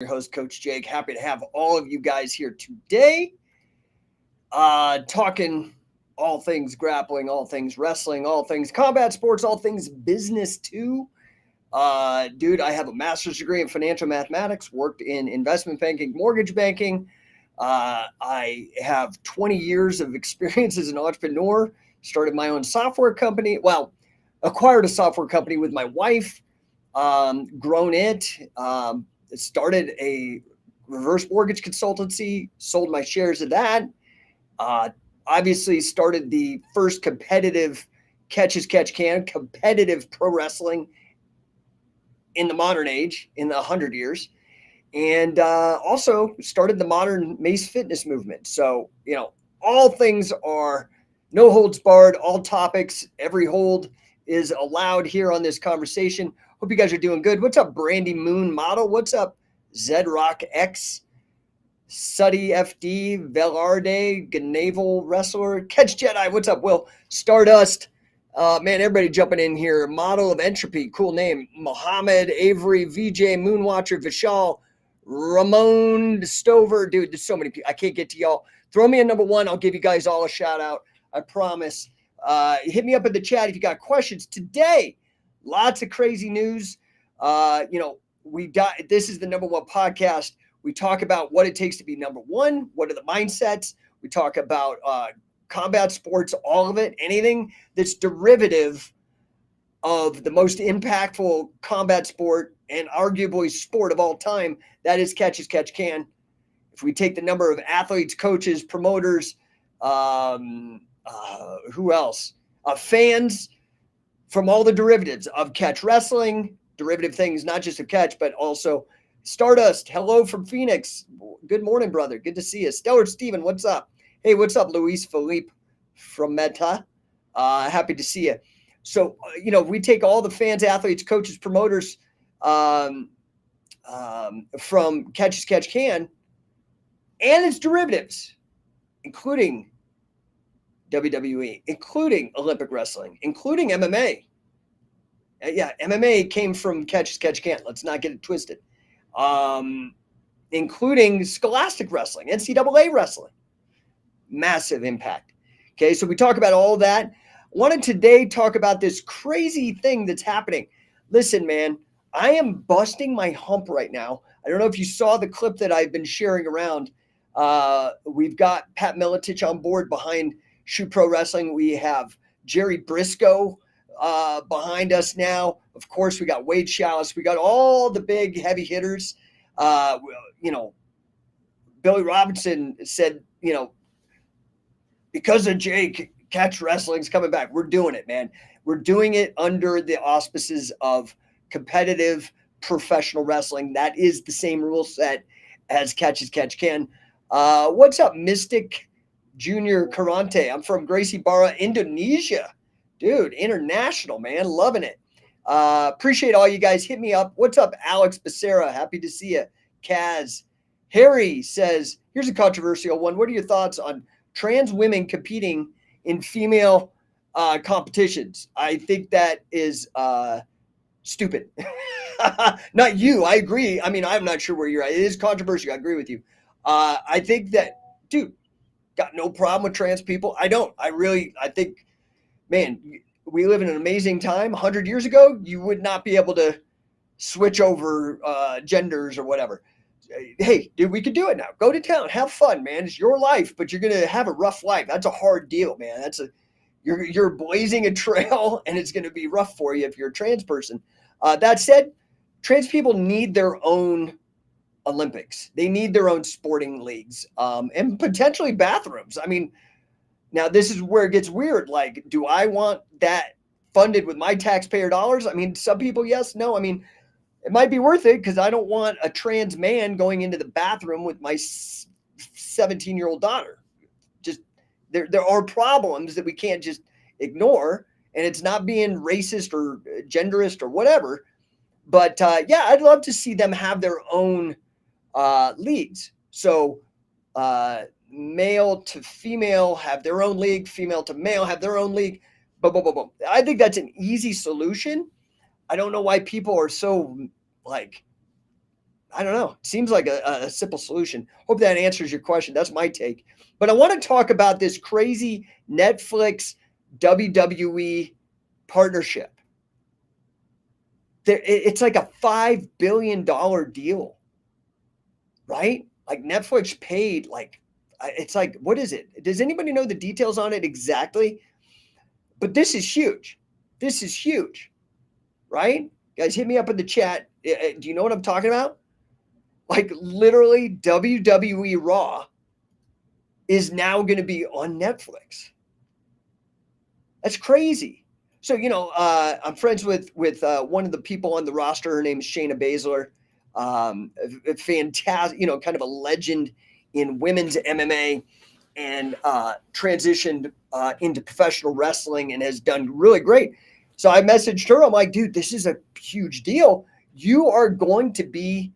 Your host, Coach Jake. Happy to have all of you guys here today. Talking all things grappling, all things wrestling, all things combat sports, all things business too. Dude, I have a master's degree in financial mathematics, worked in investment banking, mortgage banking. I have 20 years of experience as an entrepreneur, started my own software company. Well, acquired a software company with my wife, grown it, started a reverse mortgage consultancy, sold my shares of that. Uh, Obviously, started the first competitive catch as catch can, competitive pro wrestling in the modern age, in the 100 years. And also started the modern Mace fitness movement. So, all things are no holds barred, all topics, every hold is allowed here on this conversation. Hope you guys are doing good. What's up, Brandy Moon Model? What's up, Zed Rock X? Suddy FD, Velarde, Gnavel Wrestler, Catch Jedi. What's up, Will? Stardust. Man, everybody jumping in here. Model of Entropy, cool name. Mohammed, Avery, VJ, Moonwatcher, Vishal, Ramon Stover. Dude, there's so many people. I can't get to y'all. Throw me a number one. I'll give you guys all a shout out. I promise. Hit me up in the chat if you got questions. Today, lots of crazy news. This is the number one podcast. We talk about what it takes to be number one. What are the mindsets? We talk about combat sports, all of it, anything that's derivative of the most impactful combat sport and arguably sport of all time. That is catch as catch can. If we take the number of athletes, coaches, promoters, who else? Fans from all the derivatives of catch wrestling, derivative things, not just of catch, but also Stardust, hello from Phoenix. Good morning, brother. Good to see you. Stellar Steven, what's up? Hey, what's up, Luis Felipe from Meta? Happy to see you. So, we take all the fans, athletes, coaches, promoters from Catch as Catch Can and its derivatives, including WWE, including Olympic wrestling, including MMA. MMA came from Catch as Catch Can. Let's not get it twisted. Including scholastic wrestling, NCAA wrestling. Massive impact. Okay, so we talk about all that. Wanted today talk about this crazy thing that's happening. Listen, man, I am busting my hump right now. I don't know if you saw the clip that I've been sharing around. We've got Pat Miletich on board behind Shoot Pro Wrestling. We have Jerry Briscoe behind us now. Of course, we got Wade Chalice. We got all the big heavy hitters. Billy Robinson said, because of Jake, catch wrestling's coming back. We're doing it, man. We're doing it under the auspices of competitive professional wrestling. That is the same rule set as Catch as Catch Can. What's up, Mystic Junior Karante? I'm from Gracie Barra, Indonesia. Dude, international, man. Loving it. Appreciate all you guys. Hit me up. What's up, Alex Becerra? Happy to see you. Kaz. Harry says, here's a controversial one. What are your thoughts on trans women competing in female competitions? I think that is stupid. Not you. I agree. I mean, I'm not sure where you're at. It is controversial. I agree with you. I think that, dude, got no problem with trans people. I don't. I think, man, we live in an amazing time. 100 years ago, you would not be able to switch over genders or whatever. Hey, dude, we could do it now. Go to town, have fun, man. It's your life, but you're gonna have a rough life. That's a hard deal, man. You're blazing a trail, and it's gonna be rough for you if you're a trans person. That said, trans people need their own Olympics. They need their own sporting leagues, and potentially bathrooms. I mean, now this is where it gets weird. Like, do I want that funded with my taxpayer dollars? I mean, some people, yes, no. I mean, it might be worth it because I don't want a trans man going into the bathroom with my 17-year-old daughter. Just there are problems that we can't just ignore, and it's not being racist or genderist or whatever. But I'd love to see them have their own leagues. So male to female have their own league, female to male have their own league. Boom, boom, boom, boom. I think that's an easy solution. I don't know why people are so I don't know. It seems like a simple solution. Hope that answers your question. That's my take. But I want to talk about this crazy Netflix WWE partnership. It's like a $5 billion deal, right? Like Netflix paid like, it's like, what is it? Does anybody know the details on it exactly? But this is huge. This is huge, right? Guys, hit me up in the chat. Do you know what I'm talking about? Like literally WWE Raw is now going to be on Netflix. That's crazy. So, I'm friends with one of the people on the roster. Her name is Shayna Baszler. A fantastic, kind of a legend in women's MMA, and transitioned into professional wrestling and has done really great. So I messaged her. I'm like, dude, this is a huge deal. You are going to be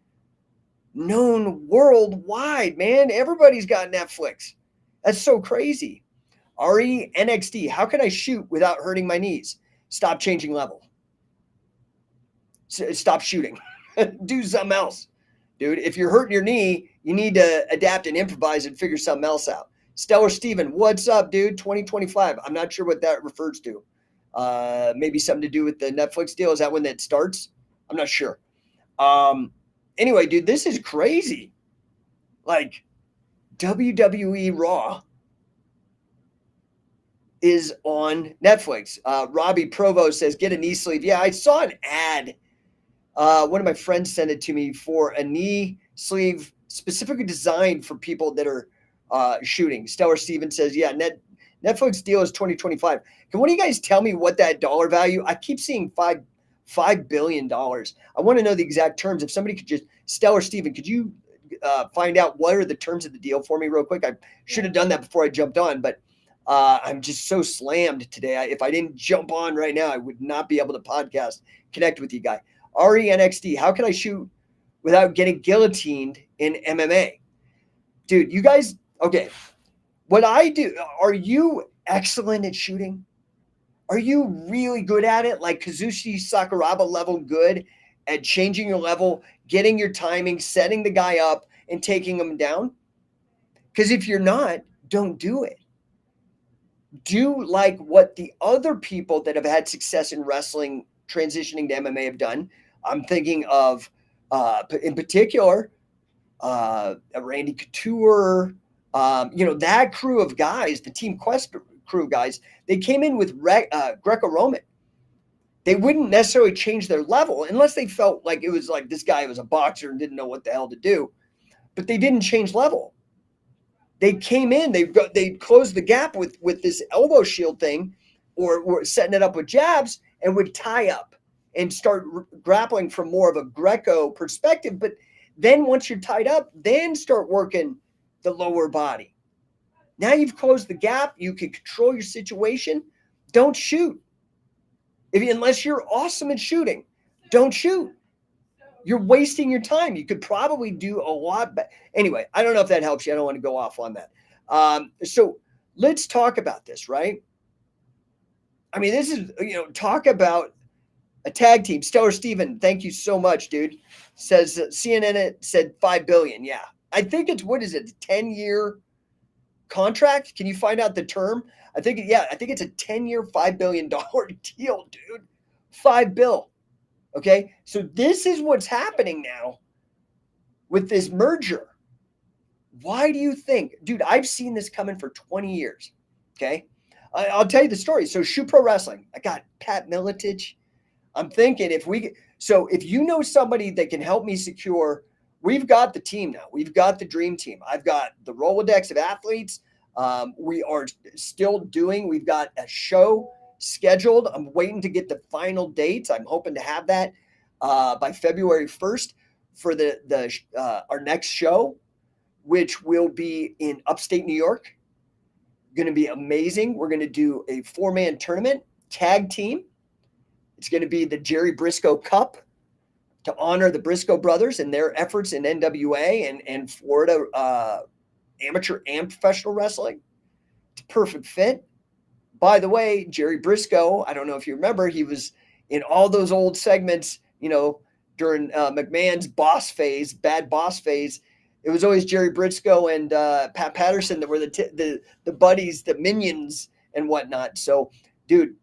known worldwide, man. Everybody's got Netflix. That's so crazy. NXT, how can I shoot without hurting my knees? Stop changing level. Stop shooting. Do something else. Dude, if you're hurting your knee, you need to adapt and improvise and figure something else out. Stellar Steven, what's up, dude? 2025. I'm not sure what that refers to. Maybe something to do with the Netflix deal. Is that when that starts? I'm not sure. Anyway, dude, this is crazy. Like, WWE Raw is on Netflix. Robbie Provo says, get a knee sleeve. Yeah, I saw an ad. One of my friends sent it to me for a knee sleeve specifically designed for people that are shooting. Stellar Steven says, yeah, Netflix deal is 2025. Can one of you guys tell me what that dollar value? I keep seeing $5 billion. I want to know the exact terms. If somebody could just, Stellar Steven, could you find out what are the terms of the deal for me real quick? I should have done that before I jumped on, but I'm just so slammed today. If I didn't jump on right now, I would not be able to podcast, connect with you guys. NXT, how can I shoot without getting guillotined in MMA? Dude, you guys, okay. What I do, are you excellent at shooting? Are you really good at it? Like Kazushi Sakuraba level good at changing your level, getting your timing, setting the guy up, and taking him down? Because if you're not, don't do it. Do like what the other people that have had success in wrestling transitioning to MMA have done. I'm thinking of, in particular, Randy Couture, that crew of guys, the Team Quest crew guys, they came in with Greco-Roman. They wouldn't necessarily change their level unless they felt like it was like this guy was a boxer and didn't know what the hell to do. But they didn't change level. They came in, they closed the gap with this elbow shield thing, or setting it up with jabs, and would tie up and start grappling from more of a Greco perspective. But then once you're tied up, then start working the lower body. Now you've closed the gap. You can control your situation. Don't shoot. Unless you're awesome at shooting, don't shoot. You're wasting your time. You could probably do a lot better. Anyway, I don't know if that helps you. I don't want to go off on that. So let's talk about this, right? I mean, this is, talk about a tag team. Stellar Steven, thank you so much, dude. Says CNN said $5 billion. Yeah. I think it's, what is it? 10-year contract? Can you find out the term? I think it's a 10-year, $5 billion deal, dude. $5 billion. Okay. So this is what's happening now with this merger. Why do you think, dude, I've seen this coming for 20 years. Okay. I'll tell you the story. So Shoe Pro Wrestling, I got Pat Miletich. I'm thinking if you know somebody that can help me secure, we've got the team now. We've got the dream team. I've got the Rolodex of athletes. We've got a show scheduled. I'm waiting to get the final dates. I'm hoping to have that by February 1st for our next show, which will be in upstate New York. Going to be amazing. We're going to do a 4-man tournament, tag team. It's going to be the Jerry Briscoe Cup to honor the Briscoe brothers and their efforts in NWA and Florida amateur and professional wrestling. It's a perfect fit. By the way, Jerry Briscoe, I don't know if you remember, he was in all those old segments, during during McMahon's bad boss phase. It was always Jerry Briscoe and Pat Patterson that were the buddies, the minions and whatnot. So, dude,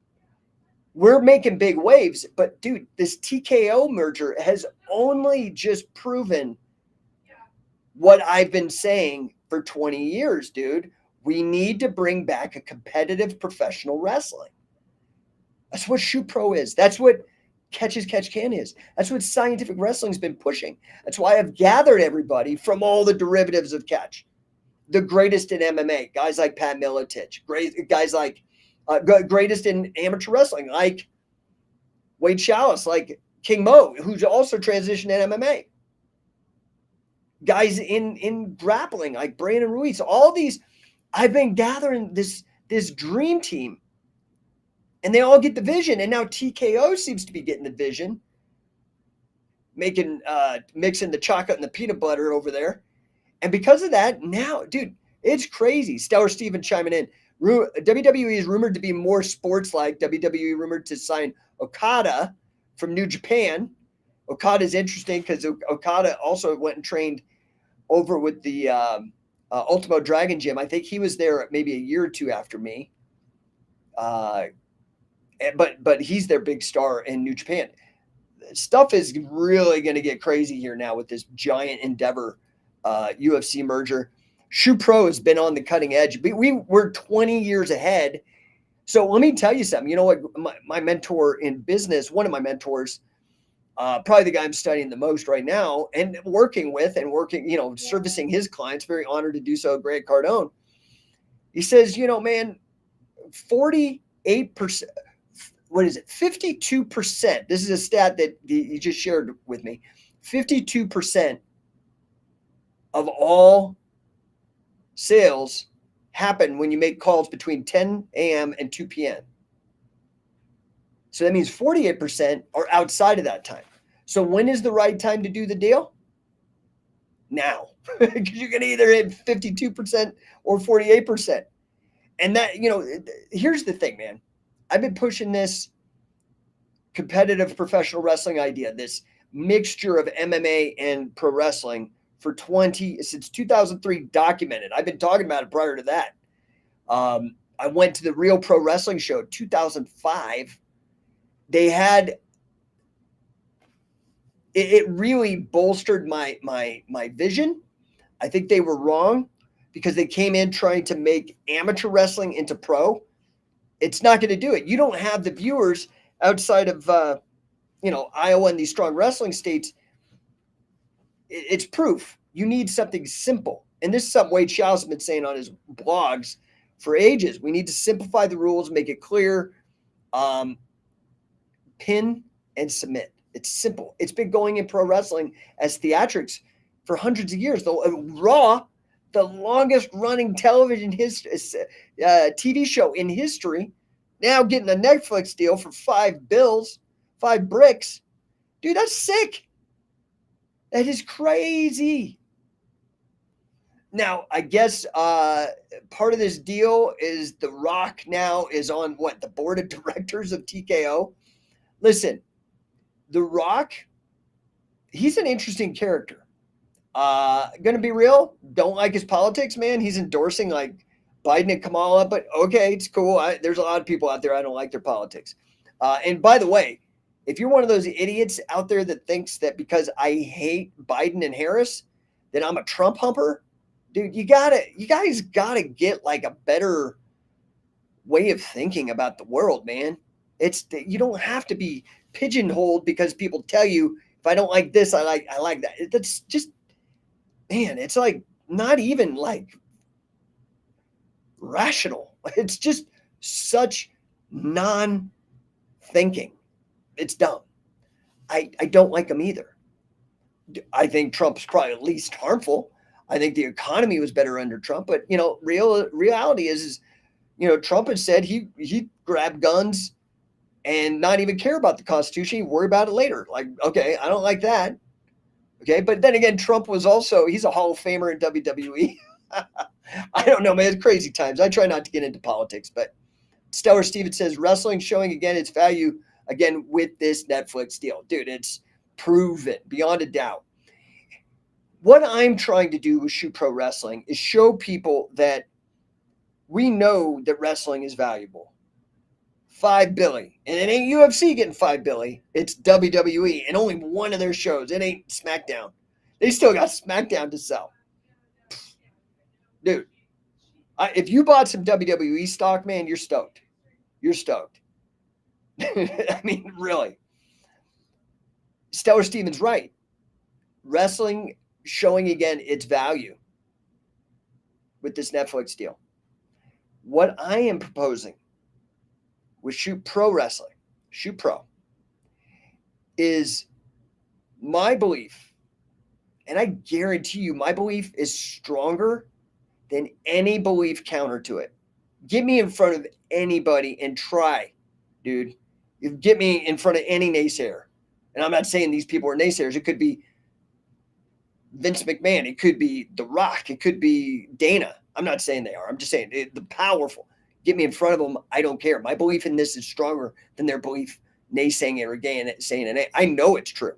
we're making big waves. But, dude, this TKO merger has only just proven what I've been saying for 20 years, dude. We need to bring back a competitive professional wrestling. That's what Shoot Pro is. That's what Catch Can is. That's what scientific wrestling's been pushing. That's why I've gathered everybody from all the derivatives of catch. The greatest in MMA, guys like Pat Miletich, guys like greatest in amateur wrestling, like Wade Chalice, like King Mo, who's also transitioned in MMA. Guys in grappling, like Brandon Ruiz. All these, I've been gathering this dream team. And they all get the vision. And now TKO seems to be getting the vision. Mixing the chocolate and the peanut butter over there. And because of that, now, dude, it's crazy. Stellar Steven chiming in. WWE is rumored to be more sports-like. WWE rumored to sign Okada from New Japan. Okada is interesting because Okada also went and trained over with the Ultimo Dragon Gym. I think he was there maybe a year or two after me. But he's their big star in New Japan. Stuff is really going to get crazy here now with this giant Endeavor UFC merger. Shoot Pro has been on the cutting edge. We're 20 years ahead. So let me tell you something. You know what? My mentor in business, one of my mentors, probably the guy I'm studying the most right now and working, servicing his clients, very honored to do so, Grant Cardone. He says, man, 48%. What is it? 52%. This is a stat that he just shared with me. 52% of all sales happen when you make calls between 10 a.m. and 2 p.m. So that means 48% are outside of that time. So when is the right time to do the deal? Now. Because you can either hit 52% or 48%. And that, here's the thing, man. I've been pushing this competitive professional wrestling idea, this mixture of MMA and pro wrestling since 2003, documented. I've been talking about it prior to that. I went to the Real Pro Wrestling Show 2005. They had it really bolstered my vision. I think they were wrong because they came in trying to make amateur wrestling into pro. It's not going to do it. You don't have the viewers outside of, Iowa and these strong wrestling states. It's proof. You need something simple. And this is something Wade Chalice has been saying on his blogs for ages. We need to simplify the rules, make it clear, pin and submit. It's simple. It's been going in pro wrestling as theatrics for hundreds of years. Raw, the longest running television TV show in history, now getting a Netflix deal for $5 bricks. Dude, that's sick. That is crazy. Now, I guess part of this deal is The Rock now is on the board of directors of TKO. Listen, The Rock, he's an interesting character. Gonna be real, don't like his politics, man. He's endorsing like Biden and Kamala, but okay, it's cool. There's a lot of people out there I don't like their politics. And by the way, if you're one of those idiots out there that thinks that because I hate Biden and Harris, that I'm a Trump humper, dude, you guys gotta get like a better way of thinking about the world, man. You don't have to be pigeonholed because people tell you if I don't like this, I like that. That's just, man, it's like not even like rational. It's just such non-thinking. It's dumb. I don't like them either. I think Trump's probably least harmful. I think the economy was better under Trump, but reality is Trump has said he grabbed guns and not even care about the Constitution. He'd worry about it later. Like, okay, I don't like that. Okay, but then again, Trump was he's a Hall of Famer in WWE. I don't know, man. It's crazy times. I try not to get into politics, but Stellar Steven says wrestling showing again its value again with this Netflix deal. Dude, it's Proven beyond a doubt. What I'm trying to do with Shoot Pro Wrestling is show people that we know that wrestling is valuable. $5 billion. And it ain't UFC getting $5 billion. It's WWE and only one of their shows. It ain't SmackDown. They still got SmackDown to sell. Dude, if you bought some WWE stock, man, you're stoked. You're stoked. I mean, really. Stellar Stevens right. Wrestling showing again its value with this Netflix deal. What I am proposing with Shoot Pro Wrestling, Shoot Pro, is my belief, and I guarantee you my belief is stronger than any belief counter to it. Get me in front of anybody and try, dude. You get me in front of any naysayer. And I'm not saying these people are naysayers. It could be Vince McMahon. It could be The Rock. It could be Dana. I'm not saying they are. I'm just saying the powerful. Get me in front of them. I don't care. My belief in this is stronger than their belief naysaying it or saying it. I know it's true.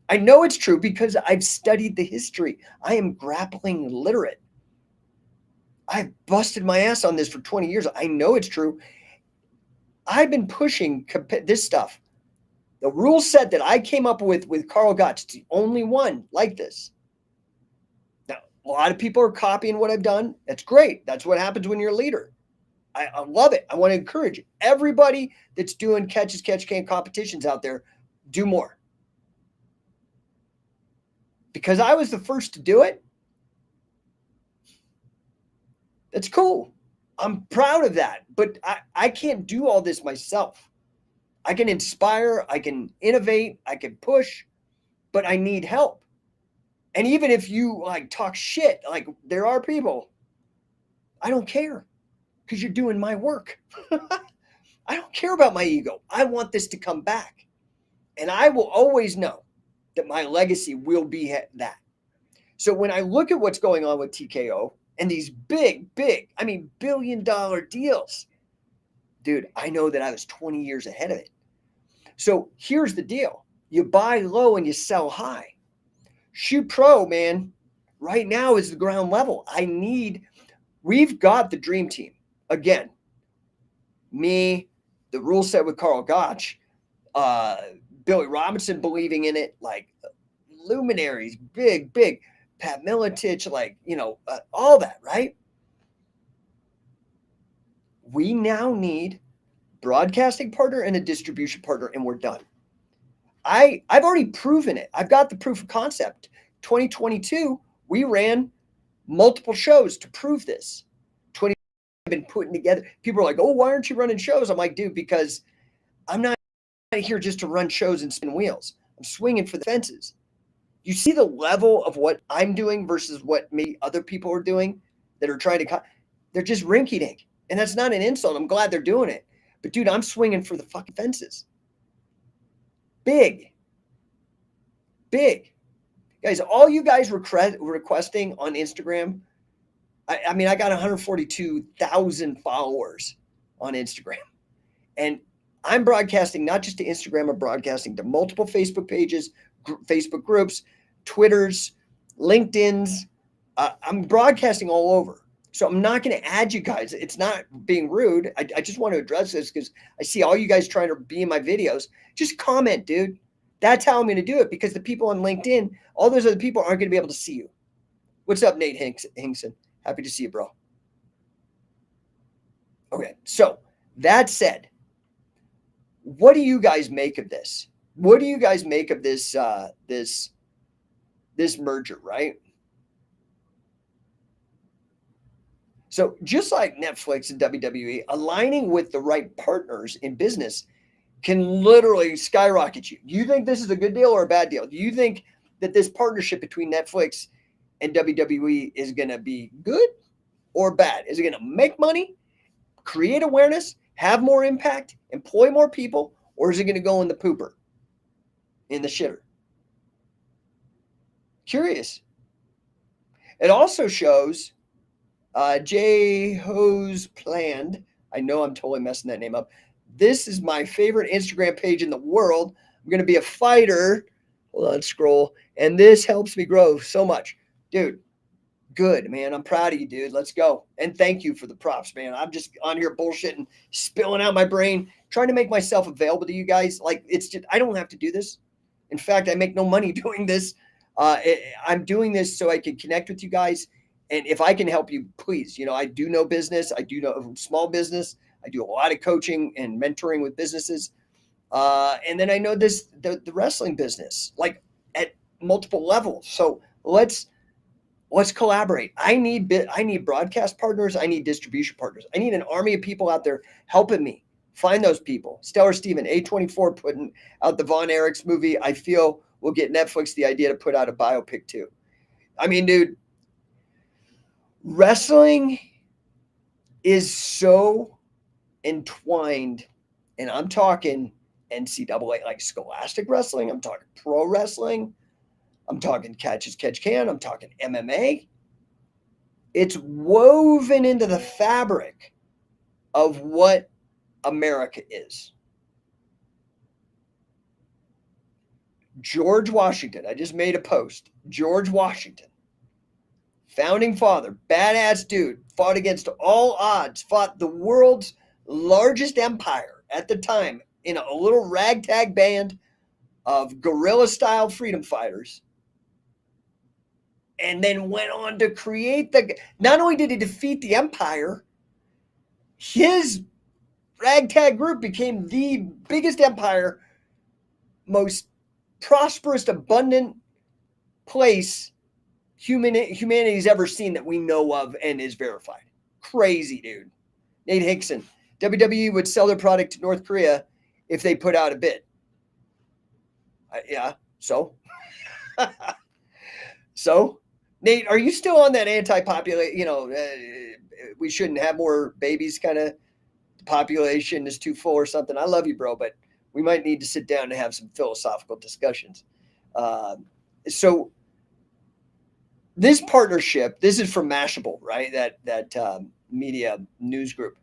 I know it's true because I've studied the history. I am grappling literate. I've busted my ass on this for 20 years. I know it's true. I've been pushing this stuff. The rule set that I came up with Carl Gotch, it's the only one like this. Now, a lot of people are copying what I've done. That's great. That's what happens when you're a leader. I love it. I want to encourage everybody that's doing catch can competitions out there, do more. Because I was the first to do it. That's cool. I'm proud of that. But I can't do all this myself. I can inspire, I can innovate, I can push, but I need help. And even if you like talk shit, like there are people, I don't care because you're doing my work. I don't care about my ego. I want this to come back. And I will always know that my legacy will be that. So when I look at what's going on with TKO and these big, I mean, billion-dollar deals, dude, I know that I was 20 years ahead of it. So here's the deal. You buy low and you sell high. Shoot Pro, man, right now is the ground level. We've got the dream team. Again, me, the rule set with Carl Gotch, Billy Robinson believing in it, like luminaries, big, Pat Miletich, like, all that, right? We now need broadcasting partner and a distribution partner, and we're done. I've already proven it. I've got the proof of concept. 2022, we ran multiple shows to prove this. I've been putting together. People are like, oh, why aren't you running shows? I'm like, dude, because I'm not here just to run shows and spin wheels. I'm swinging for the fences. You see the level of what I'm doing versus what maybe other people are doing that are trying to they're just rinky-dink. And that's not an insult. I'm glad they're doing it. But, dude, I'm swinging for the fucking fences. Big. Guys, all you guys requesting on Instagram, I mean, I got 142,000 followers on Instagram. And I'm broadcasting not just to Instagram, I'm broadcasting to multiple Facebook pages, Facebook groups, Twitters, LinkedIn's. I'm broadcasting all over. So I'm not going to add you guys. It's not being rude. I just want to address this because I see all you guys trying to be in my videos. Just comment, dude. That's how I'm going to do it because the people on LinkedIn, all those other people aren't going to be able to see you. What's up, Nate Hinkson? Happy to see you, bro. Okay, so that said, what do you guys make of this? What do you guys make of this this merger, right? So just like Netflix and WWE, aligning with the right partners in business can literally skyrocket you. Do you think this is a good deal or a bad deal? Do you think that this partnership between Netflix and WWE is going to be good or bad? Is it going to make money, create awareness, have more impact, employ more people, or is it going to go in the pooper, in the shitter? Curious. It also shows J. Ho's Planned. I know I'm totally messing that name up. This is my favorite Instagram page in the world. I'm going to be a fighter Hold on, scroll. And this helps me grow so much. Dude, good, man. I'm proud of you, dude. Let's go. And thank you for the props, man. I'm just on here bullshitting, spilling out my brain, trying to make myself available to you guys. Like, it's just, I don't have to do this. In fact, I make no money doing this. I'm doing this so I can connect with you guys. And if I can help you, please, I do know business. I do know small business. I do a lot of coaching and mentoring with businesses. And then I know the wrestling business, like at multiple levels. So let's collaborate. I need broadcast partners. I need distribution partners. I need an army of people out there helping me find those people. Stellar Steven, A24 putting out the Von Erichs movie. I feel will get Netflix the idea to put out a biopic too. I mean, dude, wrestling is so entwined, and I'm talking NCAA, like Scholastic Wrestling. I'm talking pro wrestling. I'm talking catch as catch can. I'm talking MMA. It's woven into the fabric of what America is. George Washington, I just made a post. George Washington, founding father, badass dude, fought against all odds, fought the world's largest empire at the time in a little ragtag band of guerrilla-style freedom fighters, and then went on to create not only did he defeat the empire, his ragtag group became the biggest empire, most prosperous, abundant place humanity's ever seen that we know of and is verified. Crazy, dude. Nate Hickson. WWE would sell their product to North Korea if they put out a bid. Yeah, so? So? Nate, are you still on that anti-population, we shouldn't have more babies kind of, the population is too full or something? I love you, bro, but we might need to sit down and have some philosophical discussions. So this partnership, this is from Mashable, right? That media news group.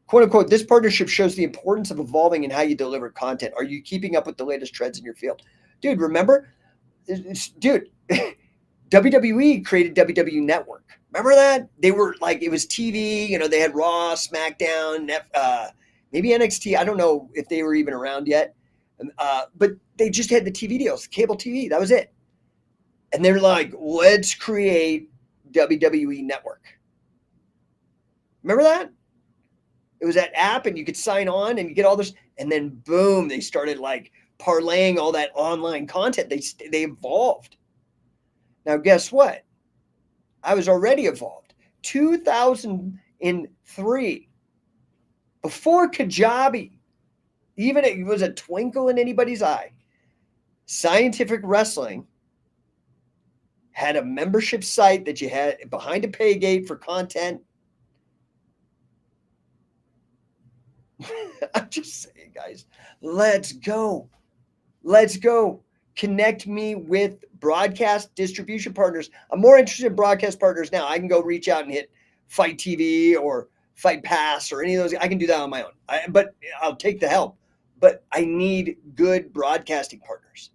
Quote unquote, this partnership shows the importance of evolving in how you deliver content. Are you keeping up with the latest trends in your field? Dude, remember? Dude, WWE created WWE Network. Remember that? They were like, it was TV, they had Raw, SmackDown, maybe NXT. I don't know if they were even around yet. But they just had the TV deals, cable TV. That was it. And they're like, let's create WWE Network. Remember that? It was that app and you could sign on and you get all this. And then boom, they started like parlaying all that online content. They evolved. Now, guess what? I was already evolved. 2003, before Kajabi, even it was a twinkle in anybody's eye, Scientific Wrestling had a membership site that you had behind a pay gate for content. I'm just saying, guys, let's go. Let's go. Connect me with broadcast distribution partners. I'm more interested in broadcast partners now. I can go reach out and hit Fight TV or Fight Pass or any of those. I can do that on my own. But I'll take the help. But I need good broadcasting partners.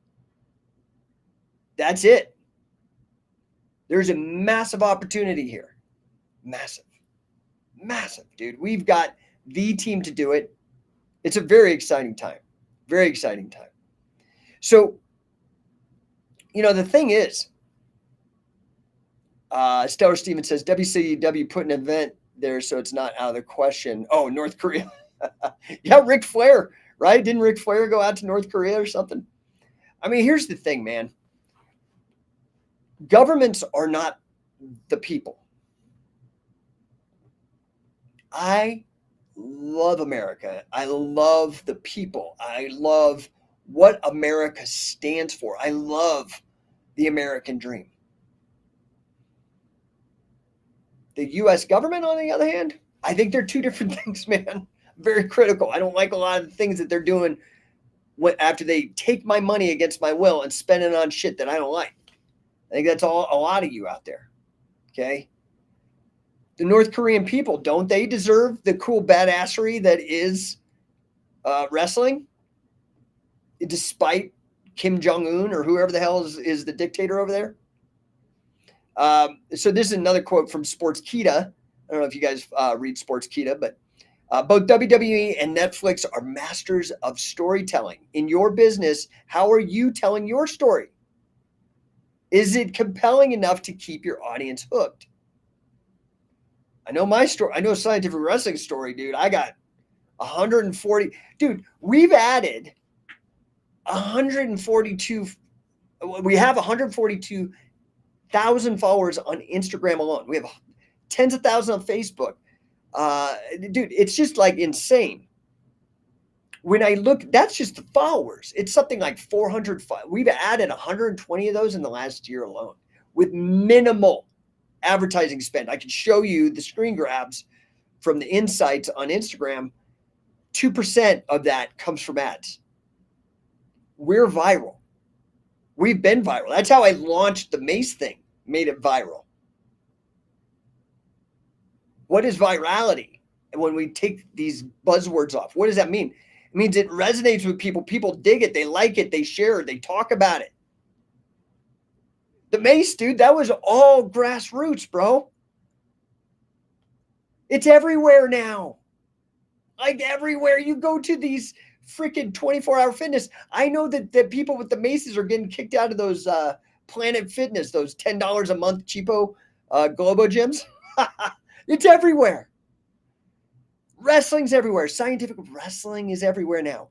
That's it. There's a massive opportunity here. Massive. Massive, dude. We've got the team to do it. It's a very exciting time. Very exciting time. So, the thing is, Stellar Steven says, WCW put an event there, so it's not out of the question. Oh, North Korea. Yeah, Ric Flair, right? Didn't Ric Flair go out to North Korea or something? I mean, here's the thing, man. Governments are not the people. I love America. I love the people. I love what America stands for. I love the American dream. The U.S. government, on the other hand, I think they're two different things, man. Very critical. I don't like a lot of the things that they're doing after they take my money against my will and spend it on shit that I don't like. I think that's a lot of you out there. Okay? The North Korean people, don't they deserve the cool badassery that is wrestling? Despite Kim Jong-un or whoever the hell is the dictator over there. So this is another quote from Sportskeeda. I don't know if you guys read Sportskeeda, but both WWE and Netflix are masters of storytelling. In your business, how are you telling your story? Is it compelling enough to keep your audience hooked? I know my story. I know Scientific Wrestling story, dude. I got 140. Dude, we've added 142. We have 142,000 followers on Instagram alone. We have tens of thousands on Facebook. Dude, it's just like insane. When I look, that's just the followers. It's something like 400. We've added 120 of those in the last year alone with minimal advertising spend. I can show you the screen grabs from the insights on Instagram. 2% of that comes from ads. We're viral. We've been viral. That's how I launched the Mace thing, made it viral. What is virality? And when we take these buzzwords off, what does that mean? It means it resonates with people. People dig it. They like it. They share it. They talk about it. The Mace, dude, that was all grassroots, bro. It's everywhere now. Like everywhere. You go to these freaking 24-hour fitness. I know that people with the Maces are getting kicked out of those Planet Fitness, those $10 a month cheapo Globo gyms. It's everywhere. Wrestling's everywhere. Scientific wrestling is everywhere now.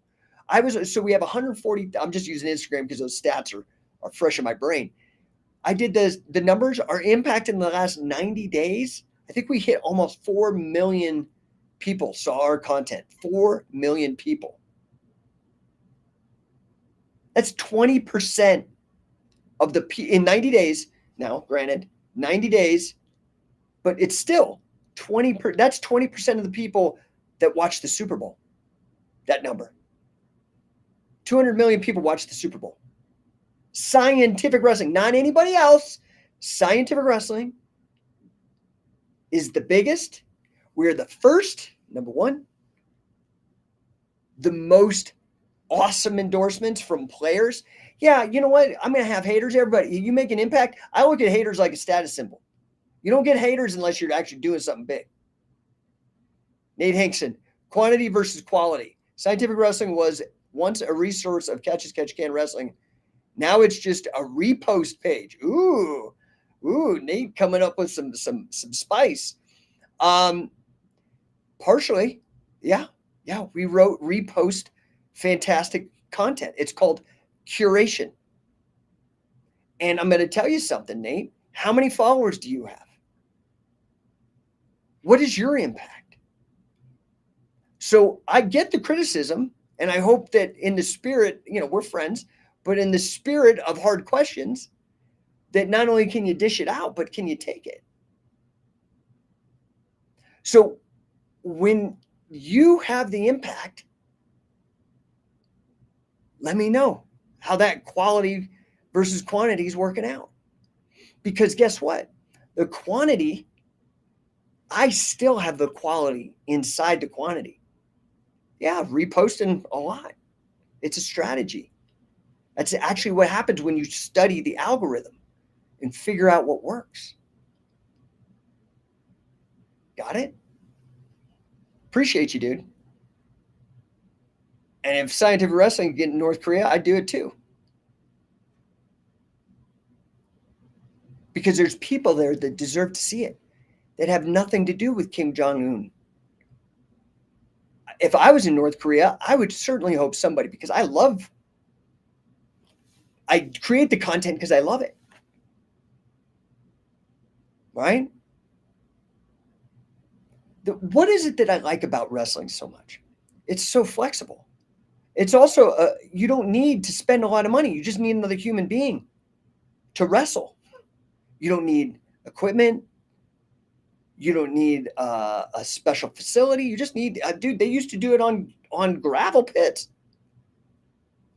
So we have 140. I'm just using Instagram because those stats are fresh in my brain. I did the numbers. Our impact in the last 90 days, I think we hit almost 4 million people saw our content. 4 million people. That's 20% of in 90 days. Now, granted, 90 days, but it's still 20%. That's 20% of the people that watch the Super Bowl. That number. 200 million people watch the Super Bowl. Scientific wrestling, not anybody else. Scientific wrestling is the biggest. We're the first, number one. The most awesome endorsements from players. Yeah, you know what? I'm going to have haters. Everybody, you make an impact. I look at haters like a status symbol. You don't get haters unless you're actually doing something big. Nate Hinkson, quantity versus quality. Scientific wrestling was once a resource of catch can wrestling. Now it's just a repost page. Ooh, Nate coming up with some spice. Partially, yeah. We wrote repost fantastic content. It's called curation. And I'm going to tell you something, Nate. How many followers do you have? What is your impact? So I get the criticism, and I hope that in the spirit, we're friends, but in the spirit of hard questions, that not only can you dish it out, but can you take it? So when you have the impact, let me know how that quality versus quantity is working out. Because guess what? The quantity, I still have the quality inside the quantity. Yeah, reposting a lot. It's a strategy. That's actually what happens when you study the algorithm and figure out what works. Got it? Appreciate you, dude. And if Scientific Wrestling get in North Korea, I'd do it too. Because there's people there that deserve to see it, that have nothing to do with Kim Jong-un. If I was in North Korea, I would certainly hope somebody, because I create the content because I love it. Right? What is it that I like about wrestling so much? It's so flexible. It's also, you don't need to spend a lot of money. You just need another human being to wrestle. You don't need equipment. You don't need a special facility. You just need, dude, they used to do it on gravel pits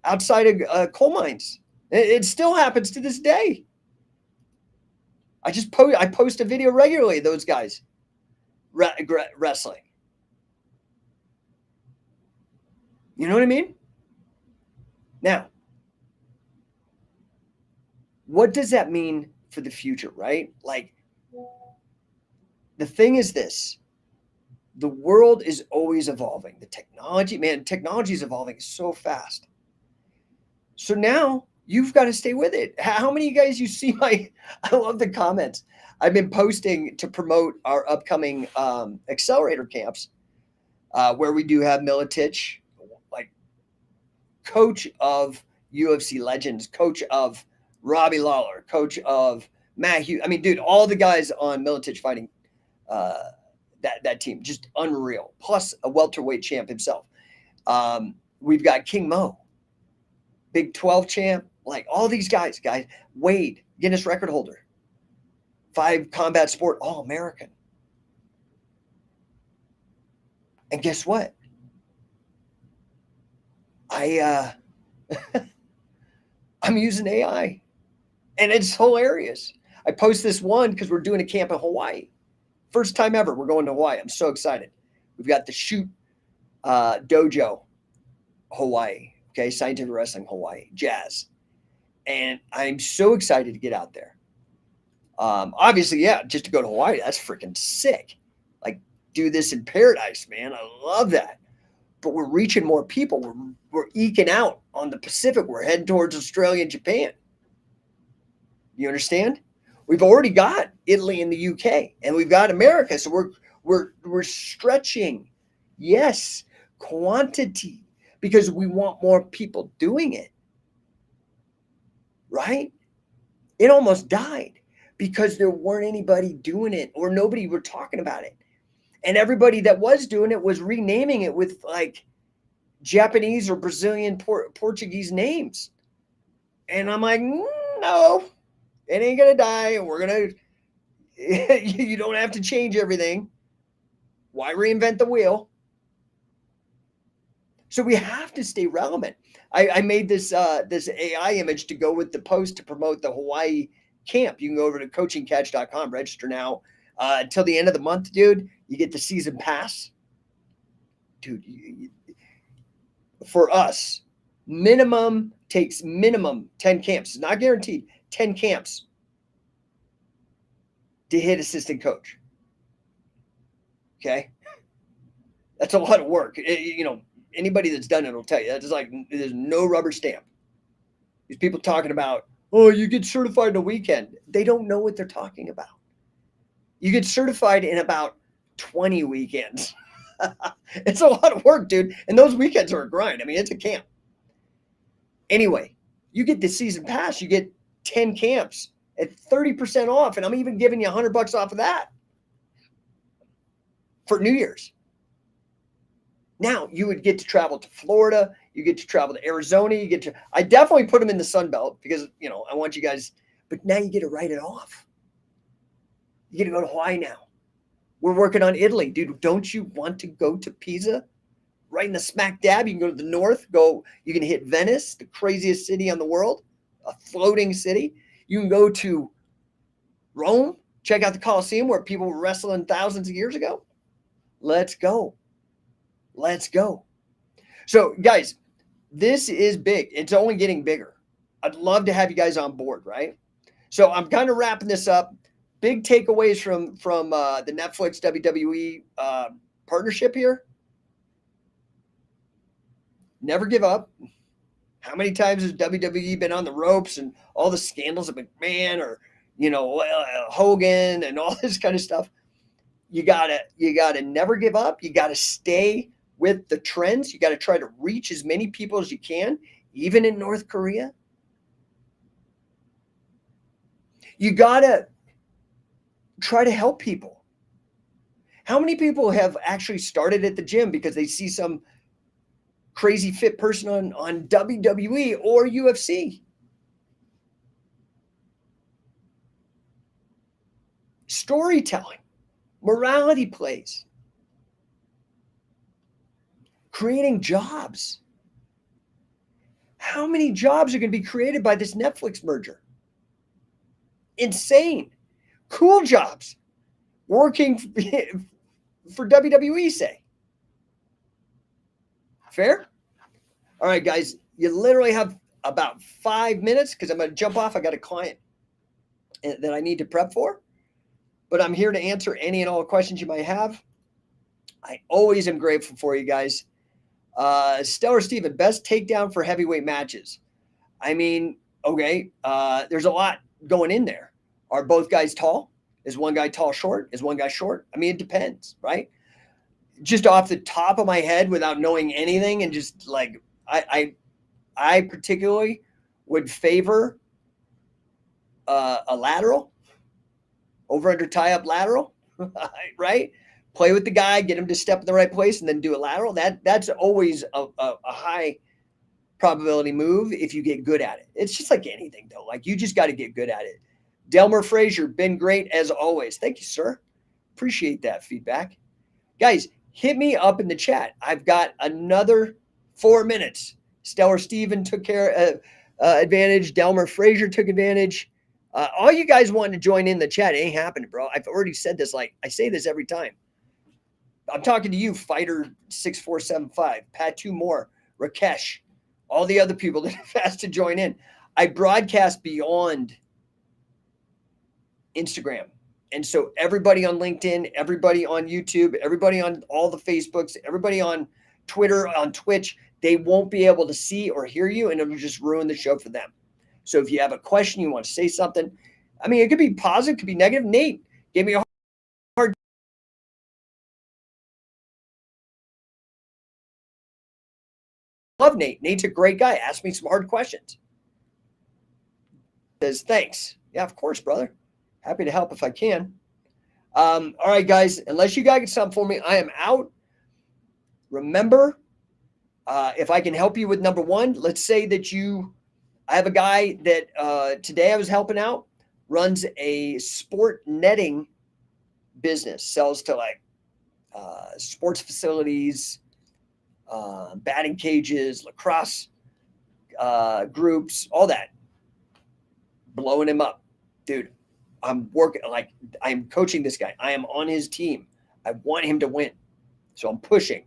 outside of coal mines. It still happens to this day. I post a video regularly, those guys wrestling. You know what I mean? Now, what does that mean for the future, right? Like, the thing is this: the world is always evolving. The technology is evolving so fast. So now you've got to stay with it. How many of you guys you see I love the comments. I've been posting to promote our upcoming accelerator camps where we do have Militich, like coach of UFC legends, coach of Robbie Lawler, coach of Matt Hughes. I mean, dude, all the guys on Militich fighting that team, just unreal. Plus a welterweight champ himself. We've got King Mo, Big 12 champ, like all these guys. Wade, Guinness record holder, 5 combat sport All-American. And guess what? I'm using AI, and it's hilarious. I post this one because we're doing a camp in Hawaii. First time ever, we're going to Hawaii. I'm so excited. We've got the Shoot Dojo Hawaii, okay, Scientific Wrestling Hawaii, Jazz. And I'm so excited to get out there. Obviously, yeah, just to go to Hawaii, that's freaking sick. Like, do this in paradise, man. I love that. But we're reaching more people. We're eking out on the Pacific. We're heading towards Australia and Japan. You understand? We've already got Italy and the UK, and we've got America. So we're stretching, yes, quantity, because we want more people doing it. Right? It almost died because there weren't anybody doing it, or nobody were talking about it. And everybody that was doing it was renaming it with like Japanese or Brazilian, Portuguese names. And I'm like, no, it ain't going to die. And we're going to, you don't have to change everything. Why reinvent the wheel? So we have to stay relevant. I made this AI image to go with the post to promote the Hawaii camp. You can go over to coachingcatch.com, register now. Until the end of the month, dude, you get the season pass. Dude, for us, takes minimum 10 camps. It's not guaranteed. 10 camps to hit assistant coach. Okay? That's a lot of work. Anybody that's done it will tell you. That's like, there's no rubber stamp. These people talking about, oh, you get certified in a weekend. They don't know what they're talking about. You get certified in about 20 weekends. It's a lot of work, dude. And those weekends are a grind. I mean, it's a camp. Anyway, you get the season pass. You get 10 camps at 30% off. And I'm even giving you $100 off of that for New Year's. Now you would get to travel to Florida. You get to travel to Arizona. I definitely put them in the Sun Belt because, I want you guys, but now you get to write it off. You get to go to Hawaii now. We're working on Italy. Dude, don't you want to go to Pisa? Right in the smack dab. You can go to the north. You can hit Venice, the craziest city on the world, a floating city. You can go to Rome, check out the Colosseum where people were wrestling thousands of years ago. Let's go. Let's go. So, guys, this is big. It's only getting bigger. I'd love to have you guys on board, right? So I'm kind of wrapping this up. Big takeaways from the Netflix WWE partnership here. Never give up. How many times has WWE been on the ropes and all the scandals of McMahon or Hogan and all this kind of stuff? You gotta never give up. You gotta stay with the trends. You gotta try to reach as many people as you can, even in North Korea. You gotta try to help people. How many people have actually started at the gym because they see some crazy fit person on WWE or UFC? Storytelling, morality plays, creating jobs. How many jobs are going to be created by this Netflix merger? Insane. Cool jobs. Working for WWE, say. Fair? All right, guys. You literally have about 5 minutes because I'm going to jump off. I got a client that I need to prep for, but I'm here to answer any and all questions you might have. I always am grateful for you guys. Stellar Steven, best takedown for heavyweight matches. I mean, okay, there's a lot going in there. Are both guys tall? Is one guy tall short? Is one guy short? I mean, it depends, right? Just off the top of my head without knowing anything and just like I particularly would favor a lateral, over under tie up lateral, right? Play with the guy, get him to step in the right place, and then do a lateral. That's always a high probability move if you get good at it. It's just like anything, though. Like you just got to get good at it. Delmer Frazier, been great as always. Thank you, sir. Appreciate that feedback. Guys, hit me up in the chat. I've got another 4 minutes. Stellar Steven took advantage. Delmer Frazier took advantage. All you guys wanting to join in the chat, it ain't happening, bro. I've already said this. Like I say this every time. I'm talking to you, Fighter 6475, Pat Two More, Rakesh, all the other people that have asked to join in. I broadcast beyond Instagram. And so everybody on LinkedIn, everybody on YouTube, everybody on all the Facebooks, everybody on Twitter, on Twitch, they won't be able to see or hear you, and it'll just ruin the show for them. So if you have a question, you want to say something, I mean, it could be positive, it could be negative. Nate gave me a hard love Nate. Nate's a great guy. Ask me some hard questions. Says, thanks. Yeah, of course, brother. Happy to help if I can. All right, guys, unless you guys get something for me, I am out. Remember, if I can help you with number one, let's say that I have a guy that today I was helping out, runs a sport netting business, sells to like sports facilities, batting cages, lacrosse groups, all that. Blowing him up. Dude, I'm working, like I'm coaching this guy. I am on his team. I want him to win. So I'm pushing.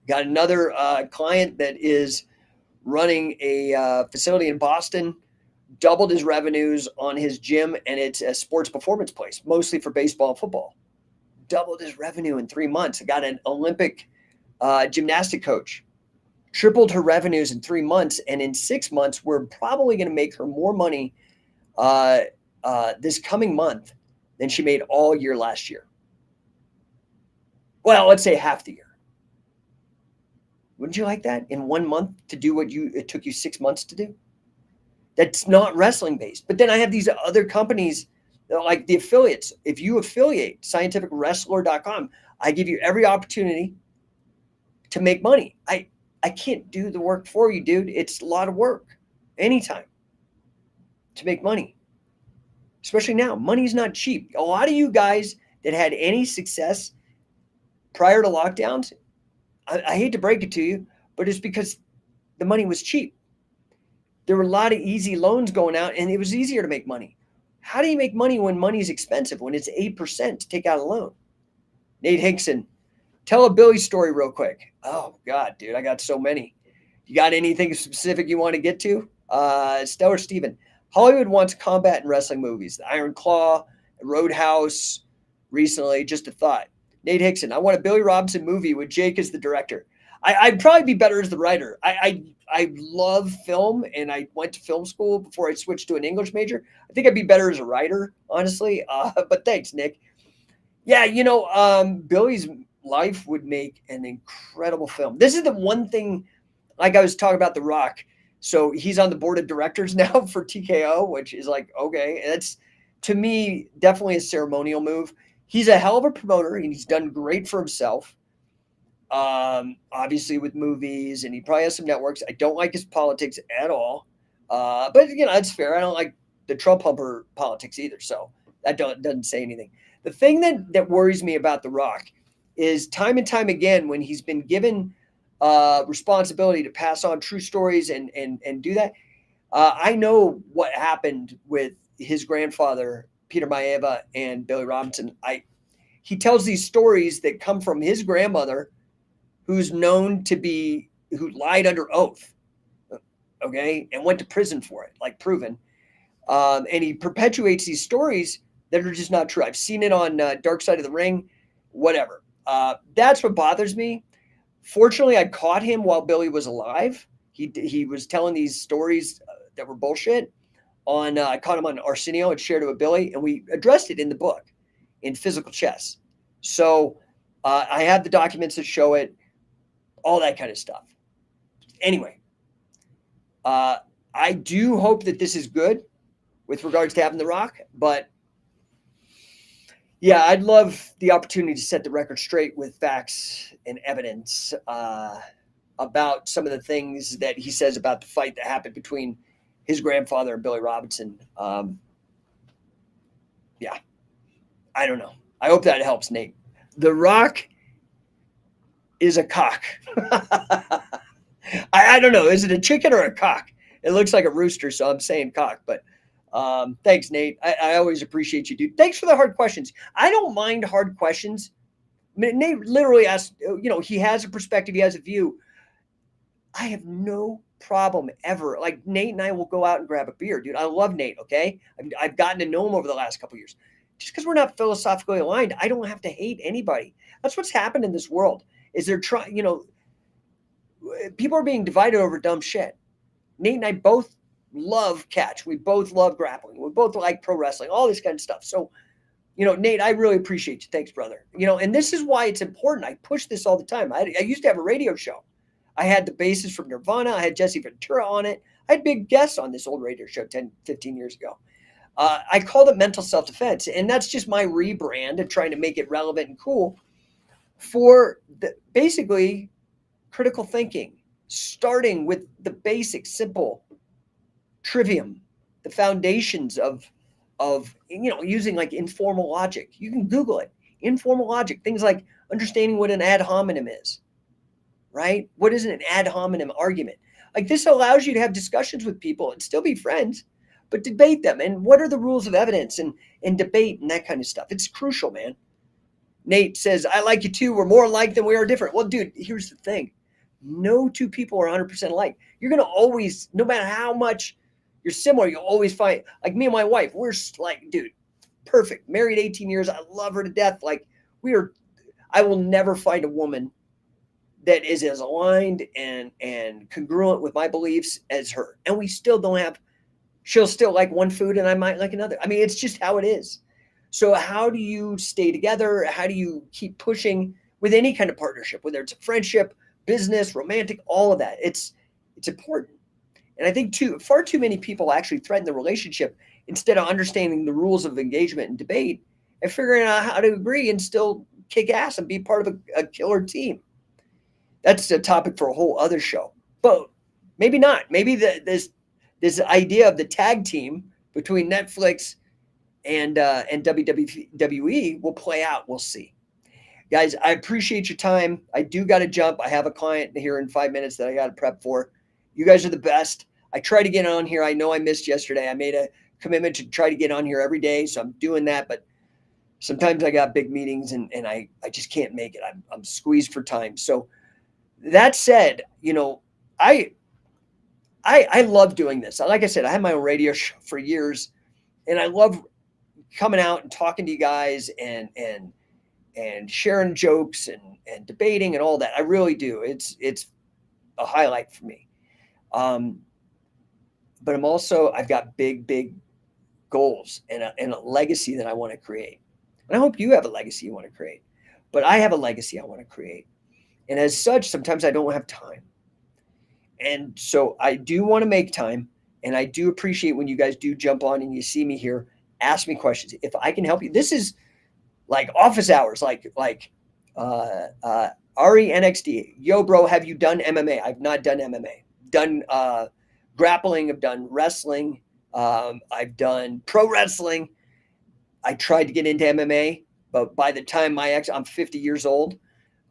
Got another client that is running a facility in Boston, doubled his revenues on his gym, and it's a sports performance place, mostly for baseball and football. Doubled his revenue in 3 months. I got an Olympic gymnastic coach, tripled her revenues in 3 months, and in 6 months, we're probably going to make her more money this coming month than she made all year last year. Well, let's say half the year. Wouldn't you like that in 1 month to do what it took you 6 months to do? That's not wrestling based. But then I have these other companies like the affiliates. If you affiliate scientificwrestler.com, I give you every opportunity to make money. I can't do the work for you, dude. It's a lot of work anytime to make money. Especially now, money's not cheap. A lot of you guys that had any success prior to lockdowns, I hate to break it to you, but it's because the money was cheap. There were a lot of easy loans going out, and it was easier to make money. How do you make money when money's expensive, when it's 8% to take out a loan? Nate Hinkson, tell a Billy story real quick. Oh, God, dude, I got so many. You got anything specific you want to get to? Stellar Steven, Hollywood wants combat in wrestling movies. The Iron Claw, Roadhouse, recently, just a thought. Nate Hickson, I want a Billy Robinson movie with Jake as the director. I'd probably be better as the writer. I love film, and I went to film school before I switched to an English major. I think I'd be better as a writer, honestly. But thanks, Nick. Yeah, Billy's life would make an incredible film. This is the one thing, like I was talking about The Rock. So he's on the board of directors now for TKO, which is like, okay. That's, to me, definitely a ceremonial move. He's a hell of a promoter, and he's done great for himself. Obviously with movies, and he probably has some networks. I don't like his politics at all. But that's fair. I don't like the Trump humper politics either. So that doesn't say anything. The thing that worries me about The Rock is time and time again, when he's been given responsibility to pass on true stories and do that. I know what happened with his grandfather, Peter Maeva, and Billy Robinson. He tells these stories that come from his grandmother, who's known to be, who lied under oath. okay, and went to prison for it, like proven. And he perpetuates these stories that are just not true. I've seen it on Dark Side of the Ring, whatever. That's what bothers me. Fortunately, I caught him while Billy was alive. He was telling these stories that were bullshit. I caught him on Arsenio and shared it with Billy, and we addressed it in the book in Physical Chess. So I have the documents that show it, all that kind of stuff. Anyway, I do hope that this is good with regards to having The Rock, but yeah, I'd love the opportunity to set the record straight with facts and evidence about some of the things that he says about the fight that happened between his grandfather and Billy Robinson. Yeah, I don't know. I hope that helps, Nate. The Rock is a cock. I don't know. Is it a chicken or a cock? It looks like a rooster, so I'm saying cock. But thanks, Nate. I always appreciate you, dude. Thanks for the hard questions. I don't mind hard questions. I mean, Nate literally asked, he has a perspective, he has a view. I have no problem ever. Like, Nate and I will go out and grab a beer, dude. I love Nate, okay? I've gotten to know him over the last couple of years. Just because we're not philosophically aligned, I don't have to hate anybody. That's what's happened in this world. Is they're trying, people are being divided over dumb shit. Nate and I both love catch. We both love grappling. We both like pro wrestling, all this kind of stuff. So, Nate, I really appreciate you. Thanks, brother. And this is why it's important. I push this all the time. I used to have a radio show. I had the bassist from Nirvana. I had Jesse Ventura on it. I had big guests on this old radio show 10, 15 years ago. I called it mental self-defense. And that's just my rebrand of trying to make it relevant and cool for basically critical thinking, starting with the basic, simple trivium, the foundations of using like informal logic. You can Google it. Informal logic, things like understanding what an ad hominem is, right? What is an ad hominem argument? Like, this allows you to have discussions with people and still be friends, but debate them. And what are the rules of evidence and debate and that kind of stuff? It's crucial, man. Nate says, I like you too. We're more alike than we are different. Well, dude, here's the thing. No two people are 100% alike. You're going to always, no matter how much you're similar, you'll always find, like me and my wife, we're like, dude, perfect. Married 18 years. I love her to death. Like, I will never find a woman that is as aligned and congruent with my beliefs as her. And we still don't have, she'll still like one food and I might like another. I mean, it's just how it is. So how do you stay together? How do you keep pushing with any kind of partnership, whether it's a friendship, business, romantic, all of that? It's important. And I think far too many people actually threaten the relationship instead of understanding the rules of engagement and debate and figuring out how to agree and still kick ass and be part of a killer team. That's a topic for a whole other show. But maybe not. Maybe this idea of the tag team between Netflix and WWE will play out. We'll see. Guys, I appreciate your time. I do got to jump. I have a client here in 5 minutes that I got to prep for. You guys are the best. I try to get on here. I know I missed yesterday. I made a commitment to try to get on here every day, so I'm doing that. But sometimes I got big meetings and I just can't make it. I'm squeezed for time. So that said, I love doing this. Like I said, I had my own radio show for years, and I love coming out and talking to you guys and sharing jokes and debating and all that. I really do. It's a highlight for me. But I've got big goals and a legacy that I want to create. And I hope you have a legacy you want to create. But I have a legacy I want to create. And as such, sometimes I don't have time. And so I do want to make time. And I do appreciate when you guys do jump on and you see me here, ask me questions. If I can help you, this is like office hours, like Ari NXD. Yo, bro, have you done MMA? I've not done MMA. Done grappling. I've done wrestling. I've done pro wrestling. I tried to get into MMA, but by the time I'm 50 years old.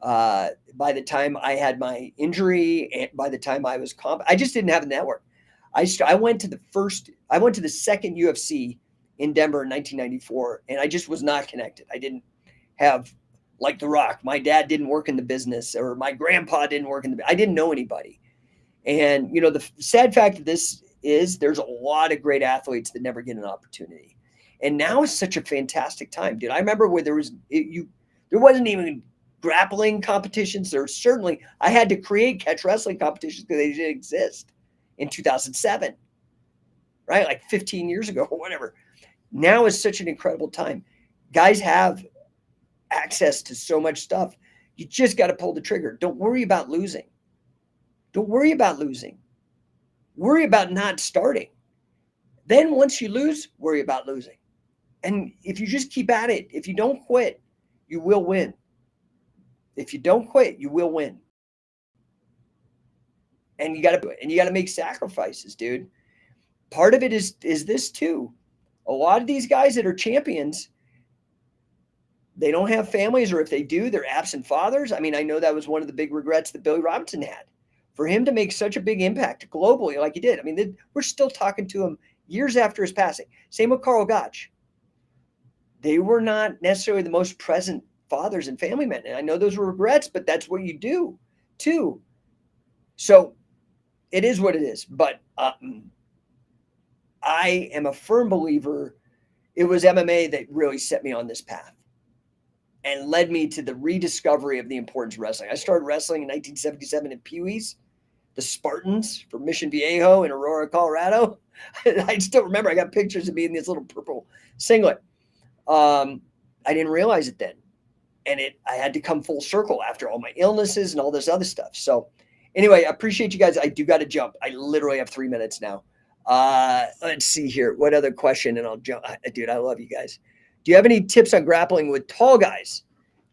By the time I had my injury and by the time I was I just didn't have a network. I went to the second UFC in Denver in 1994, and I just was not connected. I didn't have, like The Rock, my dad didn't work in the business, or my grandpa didn't work I didn't know anybody. And, the sad fact of this is there's a lot of great athletes that never get an opportunity. And now is such a fantastic time, dude. I remember where there wasn't even grappling competitions. I had to create catch wrestling competitions because they didn't exist in 2007, right? Like 15 years ago or whatever. Now is such an incredible time. Guys have access to so much stuff. You just got to pull the trigger. Don't worry about losing. Don't worry about losing. Worry about not starting. Then once you lose, worry about losing. And if you just keep at it, if you don't quit, you will win. If you don't quit, you will win. And you got to make sacrifices, dude. Part of it is this too. A lot of these guys that are champions, they don't have families, or if they do, they're absent fathers. I mean, I know that was one of the big regrets that Billy Robinson had. For him to make such a big impact globally like he did. I mean, we're still talking to him years after his passing. Same with Carl Gotch. They were not necessarily the most present fathers and family men. And I know those were regrets, but that's what you do too. So it is what it is. But I am a firm believer it was MMA that really set me on this path and led me to the rediscovery of the importance of wrestling. I started wrestling in 1977 in Pee Wee's, the Spartans from Mission Viejo in Aurora, Colorado. I still remember I got pictures of me in this little purple singlet. I didn't realize it then. And I had to come full circle after all my illnesses and all this other stuff. So anyway, I appreciate you guys. I do got to jump. I literally have 3 minutes now. Let's see here. What other question? And I'll jump. Dude, I love you guys. Do you have any tips on grappling with tall guys?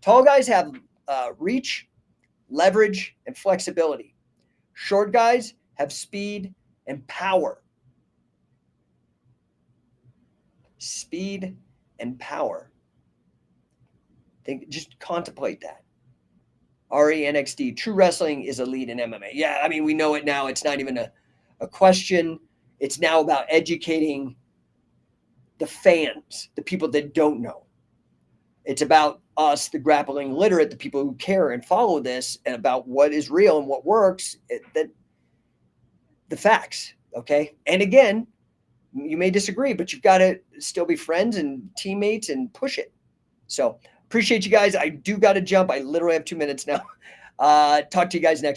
Tall guys have reach, leverage, and flexibility. Short guys have speed and power. Speed and power. Just contemplate that. RENXD, true wrestling is elite in MMA. Yeah, I mean, we know it now. It's not even a question. It's now about educating the fans, the people that don't know. It's about us, the grappling literate, the people who care and follow this, and about what is real and what works, the facts, okay? And again, you may disagree, but you've got to still be friends and teammates and push it. So appreciate you guys. I do got to jump. I literally have 2 minutes now. Talk to you guys next.